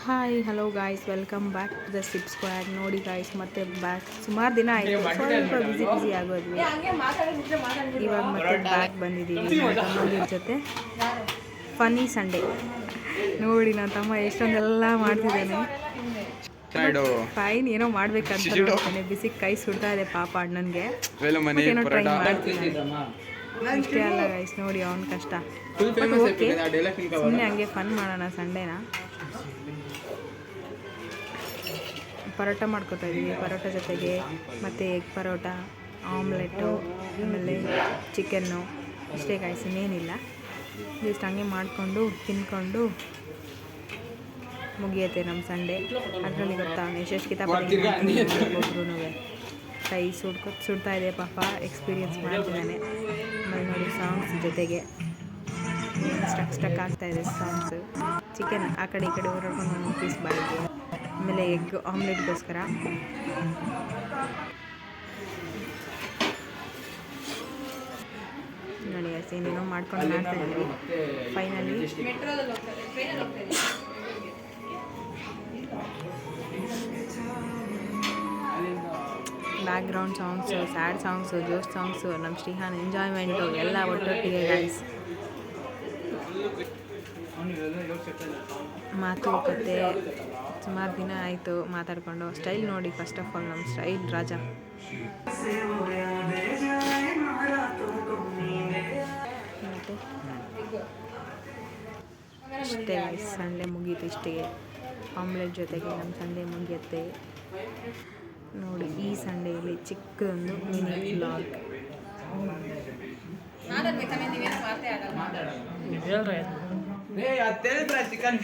Hi hello guys, welcome back to the sip squad. ನೋಡಿ guys, ಮತ್ತೆ back ಸುಮಾರು ದಿನ ಆಯಿತು, ಸ್ವಲ್ಪ ಬಿಸಿ ಆಗೋದ್ವಿ. ಇವಾಗ ಮತ್ತೆ ಬ್ಯಾಕ್ ಬಂದಿದ್ದೀವಿ ನನ್ನ ತಮ್ಮಂದಿರ ಜೊತೆ. ಫನ್ನಿ ಸಂಡೇ ನೋಡಿ, ನನ್ನ ತಮ್ಮ ಎಷ್ಟೊಂದೆಲ್ಲ ಮಾಡ್ತಿದ್ದಾನೆ. ಫೈನ್ ಏನೋ ಮಾಡ್ಬೇಕಂತ ನೋಡ್ತಾನೆ. ಬಿಸಿ ಕೈ ಸುಡ್ತಾ ಇದೆ ಪಾಪ ಅಣ್ಣನಿಗೆ. ಏನೋ ಟ್ರೈ ಮಾಡ್ತೀನಿ. ಇಷ್ಟೇ ಅಲ್ಲ ಗೈಸ್, ನೋಡಿ ಅವನ ಕಷ್ಟ. ಓಕೆ, ಸುಮ್ಮನೆ ಹಂಗೆ ಫನ್ ಮಾಡೋಣ ಸಂಡೇನ. ಪರೋಟ ಮಾಡ್ಕೊತಾ ಇದ್ದೀವಿ. ಪರೋಟ ಜೊತೆಗೆ ಮತ್ತು ಎಗ್ ಪರೋಟ, ಆಮ್ಲೆಟ್ಟು, ಆಮೇಲೆ ಚಿಕನ್ನು. ಇಷ್ಟೇ ಗೈಸ್, ಇನ್ನೇನಿಲ್ಲ. ಜಸ್ಟ್ ಹಂಗೆ ಮಾಡಿಕೊಂಡು ತಿನ್ಕೊಂಡು ಮುಗಿಯುತ್ತೆ ನಮ್ಮ ಸಂಡೇ. ಅದರಲ್ಲಿ ಗೊತ್ತಾ ಎಷ್ಟೆಷ್ಟು ಕಿತಾಪತಿ ಒಬ್ರು ಕೈ ಸುಡ್ತಾ ಇದೆ ಪಾಪ, ಎಕ್ಸ್ಪೀರಿಯನ್ಸ್ ಮಾಡ್ತಿದ್ದಾನೆ. ಆಮೇಲೆ ನೋಡಿ ಸಾಂಗ್ಸ್ ಜೊತೆಗೆ ಸ್ಟಕ್ ಆಗ್ತಾಯಿದೆ ಸಾಂಗ್ಸು. ಚಿಕನ್ ಆ ಕಡೆ ಈ ಕಡೆ ಓಡಾಡ್ಕೊಂಡು ಒಂದು ಪೀಸ್ ಬಾಯಿಗೆ. ಆಮೇಲೆ ಎಗ್ ಆಮ್ಲೆಟ್ಗೋಸ್ಕರ ನೋಡಿ ಅಷ್ಟೇ ಏನೇನೋ ಮಾಡ್ಕೊಂಡು ಮಾಡ್ತಾ ಇದ್ವಿ. Finally background songs, sad songs, ಜೋಶ್ ಸಾಂಗ್ಸು, ನಮ್ಮ ಶ್ರೀಹಾನ್ ಎಂಜಾಯ್ಮೆಂಟು ಎಲ್ಲ ಒಟ್ಟೊಟ್ಟಿಗೆ ಗೈಸ್. ಮಾತುಕತೆ ಸುಮಾರು ದಿನ ಆಯಿತು ಮಾತಾಡಿಕೊಂಡು. ಸ್ಟೈಲ್ ನೋಡಿ, ಫಸ್ಟ್ ಆಫ್ ಆಲ್ ನಮ್ಮ ಸ್ಟೈಲ್ ರಾಜ. ಮತ್ತು ಇಷ್ಟೇ ಗೈಸ್, ಸಂಡೇ ಮುಗೀತು ಇಷ್ಟಿಗೆ. ಆಮ್ಲೆಟ್ ಜೊತೆಗೆ ನಮ್ಮ ಸಂಡೇ ಮುಗಿಯುತ್ತೆ. ನೋಡಿ, ಈ ಸಂಡೇಲಿ ಚಿಕ್ಕದೊಂದು ಮಿನಿ ವ್ಲಾಗ್. ಚಿಕನ್